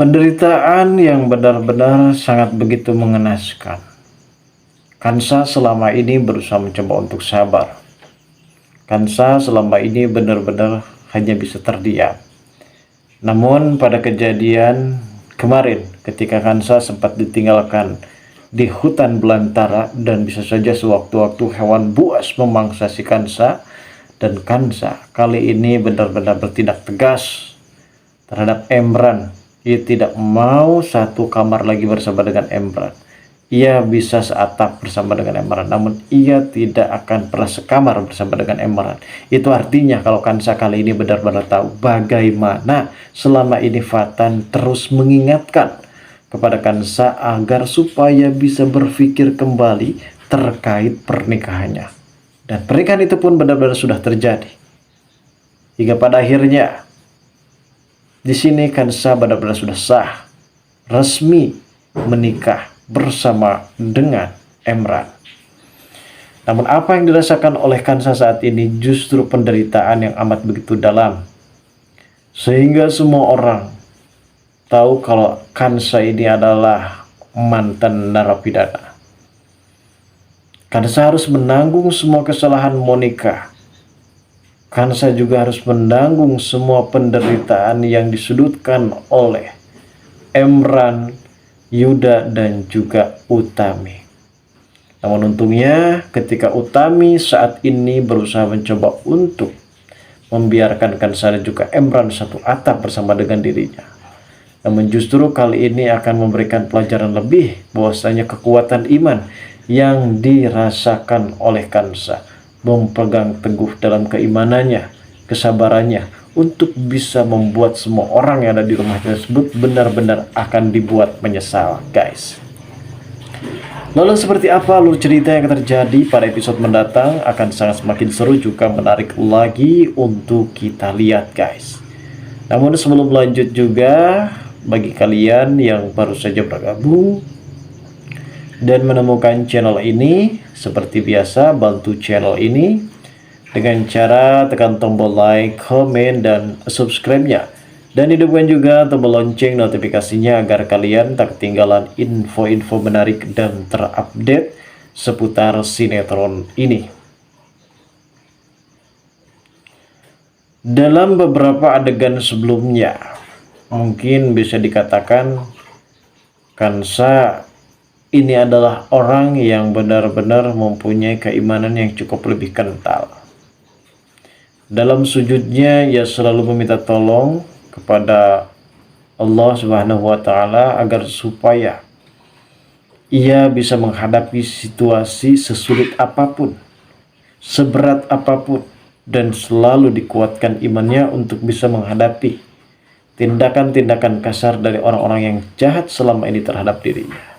Penderitaan yang benar-benar sangat begitu mengenaskan. Kansa selama ini berusaha mencoba untuk sabar. Kansa selama ini benar-benar hanya bisa terdiam. Namun pada kejadian kemarin ketika Kansa sempat ditinggalkan di hutan belantara dan bisa saja sewaktu-waktu hewan buas memangsa si Kansa, dan Kansa kali ini benar-benar bertindak tegas terhadap Emran. Ia tidak mau satu kamar lagi bersama dengan Emran. Ia bisa seatap bersama dengan Emran, namun ia tidak akan pernah sekamar bersama dengan Emran. Itu artinya kalau Kansa kali ini benar-benar tahu bagaimana selama ini Fatan terus mengingatkan kepada Kansa agar supaya bisa berpikir kembali terkait pernikahannya. Dan pernikahan itu pun benar-benar sudah terjadi. Hingga pada akhirnya di sini Kansa benar-benar sudah sah, resmi menikah bersama dengan Emran. Namun apa yang dirasakan oleh Kansa saat ini justru penderitaan yang amat begitu dalam. Sehingga semua orang tahu kalau Kansa ini adalah mantan narapidana. Kansa harus menanggung semua kesalahan Monica. Kansa juga harus menanggung semua penderitaan yang disudutkan oleh Emran, Yuda, dan juga Utami. Namun untungnya ketika Utami saat ini berusaha mencoba untuk membiarkan Kansa dan juga Emran satu atap bersama dengan dirinya. Namun justru kali ini akan memberikan pelajaran lebih bahwasanya kekuatan iman yang dirasakan oleh Kansa memegang teguh dalam keimanannya, kesabarannya untuk bisa membuat semua orang yang ada di rumah tersebut benar-benar akan dibuat menyesal, guys. Lalu seperti apa alur cerita yang terjadi pada episode mendatang akan sangat semakin seru juga menarik lagi untuk kita lihat, guys. Namun sebelum lanjut juga, bagi kalian yang baru saja bergabung dan menemukan channel ini, seperti biasa bantu channel ini dengan cara tekan tombol like, komen, dan subscribe-nya. Dan hidupkan juga tombol lonceng notifikasinya agar kalian tak ketinggalan info-info menarik dan terupdate seputar sinetron ini. Dalam beberapa adegan sebelumnya, mungkin bisa dikatakan Kansa ini adalah orang yang benar-benar mempunyai keimanan yang cukup lebih kental. Dalam sujudnya ia selalu meminta tolong kepada Allah Subhanahu wa Ta'ala agar supaya ia bisa menghadapi situasi sesulit apapun, seberat apapun, dan selalu dikuatkan imannya untuk bisa menghadapi tindakan-tindakan kasar dari orang-orang yang jahat selama ini terhadap dirinya.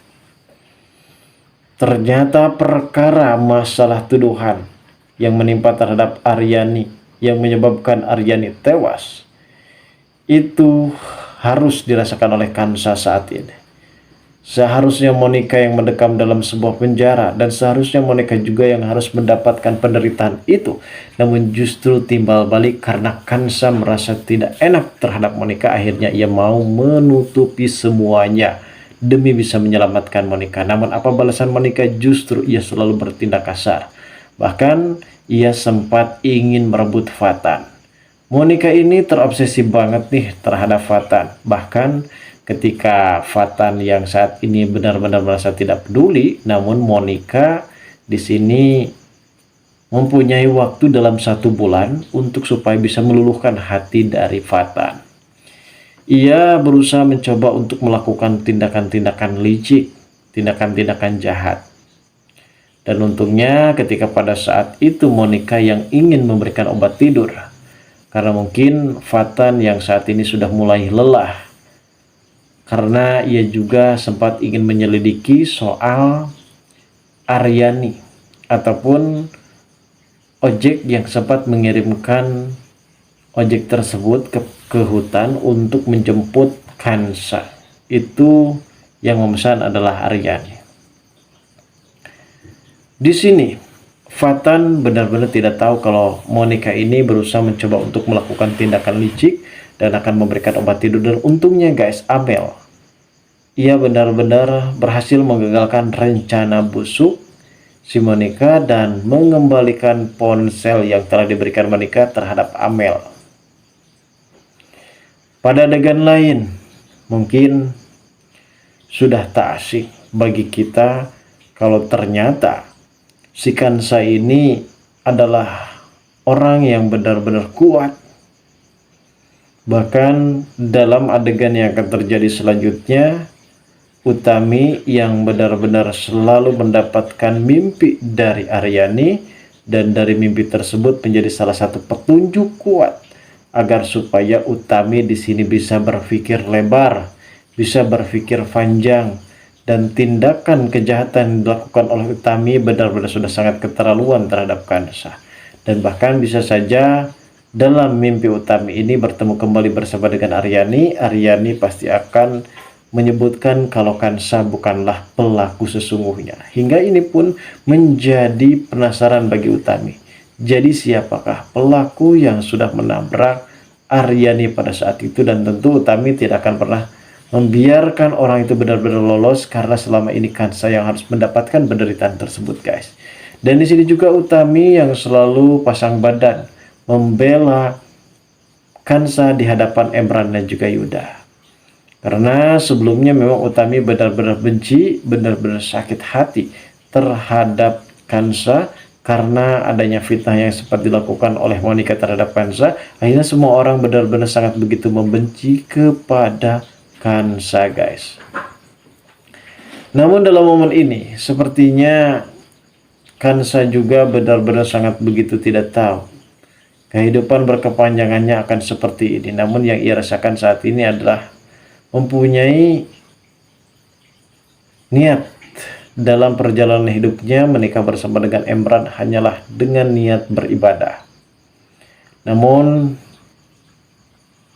Ternyata perkara masalah tuduhan yang menimpa terhadap Aryani yang menyebabkan Aryani tewas itu harus dirasakan oleh Kansa saat ini. Seharusnya Monica yang mendekam dalam sebuah penjara dan seharusnya Monica juga yang harus mendapatkan penderitaan itu. Namun justru timbal balik karena Kansa merasa tidak enak terhadap Monica, akhirnya ia mau menutupi semuanya demi bisa menyelamatkan Monica. Namun apa balasan Monica? Justru ia selalu bertindak kasar. Bahkan ia sempat ingin merebut Fatan. Monica ini terobsesi banget nih terhadap Fatan. Bahkan ketika Fatan yang saat ini benar-benar merasa tidak peduli, namun Monica di sini mempunyai waktu dalam 1 bulan untuk supaya bisa meluluhkan hati dari Fatan. Ia berusaha mencoba untuk melakukan tindakan-tindakan licik, tindakan-tindakan jahat. Dan untungnya ketika pada saat itu Monica yang ingin memberikan obat tidur. Karena mungkin Fatan yang saat ini sudah mulai lelah. Karena ia juga sempat ingin menyelidiki soal Aryani ataupun ojek yang sempat mengirimkan ojek tersebut ke hutan untuk menjemput Kansa. Itu yang memesan adalah Aryani. Di sini Fatan benar-benar tidak tahu kalau Monica ini berusaha mencoba untuk melakukan tindakan licik dan akan memberikan obat tidur. Dan untungnya guys, Amel, ia benar-benar berhasil menggagalkan rencana busuk si Monica dan mengembalikan ponsel yang telah diberikan Monica terhadap Amel. Pada adegan lain, mungkin sudah tak asing bagi kita kalau ternyata si Kansa ini adalah orang yang benar-benar kuat. Bahkan dalam adegan yang akan terjadi selanjutnya, Utami yang benar-benar selalu mendapatkan mimpi dari Aryani, dan dari mimpi tersebut menjadi salah satu petunjuk kuat agar supaya Utami di sini bisa berpikir lebar, bisa berpikir panjang, dan tindakan kejahatan yang dilakukan oleh Utami benar-benar sudah sangat keterlaluan terhadap Kansa. Dan bahkan bisa saja dalam mimpi Utami ini bertemu kembali bersama dengan Aryani, Aryani pasti akan menyebutkan kalau Kansa bukanlah pelaku sesungguhnya. Hingga ini pun menjadi penasaran bagi Utami. Jadi siapakah pelaku yang sudah menabrak Aryani pada saat itu? Dan tentu Utami tidak akan pernah membiarkan orang itu benar-benar lolos, karena selama ini Kansa yang harus mendapatkan penderitaan tersebut guys. Dan di sini juga Utami yang selalu pasang badan membela Kansa di hadapan Emran dan juga Yuda. Karena sebelumnya memang Utami benar-benar benci, benar-benar sakit hati terhadap Kansa karena adanya fitnah yang sempat dilakukan oleh Monica terhadap Kansa. Akhirnya semua orang benar-benar sangat begitu membenci kepada Kansa guys. Namun dalam momen ini sepertinya Kansa juga benar-benar sangat begitu tidak tahu kehidupan berkepanjangannya akan seperti ini. Namun yang ia rasakan saat ini adalah mempunyai niat dalam perjalanan hidupnya menikah bersama dengan Emran hanyalah dengan niat beribadah. Namun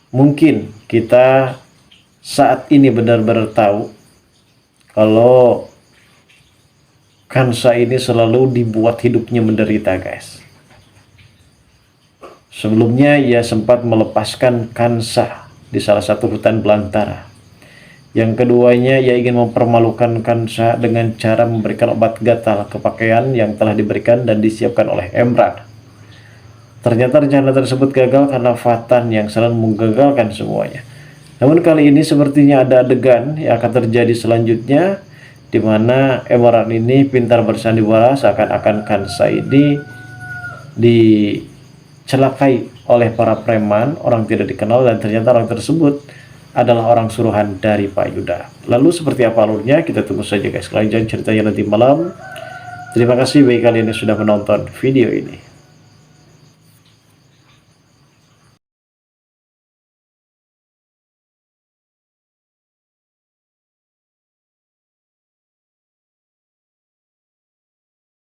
mungkin kita saat ini benar-benar tahu kalau Kansa ini selalu dibuat hidupnya menderita guys. Sebelumnya ia sempat melepaskan Kansa di salah satu hutan belantara. Yang keduanya, ia ingin mempermalukan Kansa dengan cara memberikan obat gatal ke pakaian yang telah diberikan dan disiapkan oleh Emran. Ternyata rencana tersebut gagal karena Fatan yang selalu menggagalkan semuanya. Namun kali ini sepertinya ada adegan yang akan terjadi selanjutnya, di mana Emran ini pintar bersandiwara seakan-akan Kansa ini dicelakai oleh para preman, orang tidak dikenal, dan ternyata orang tersebut adalah orang suruhan dari Pak Yuda. Lalu seperti apa alurnya, kita tunggu saja guys. Kelanjutan ceritanya nanti malam. Terima kasih bagi kalian yang sudah menonton video ini.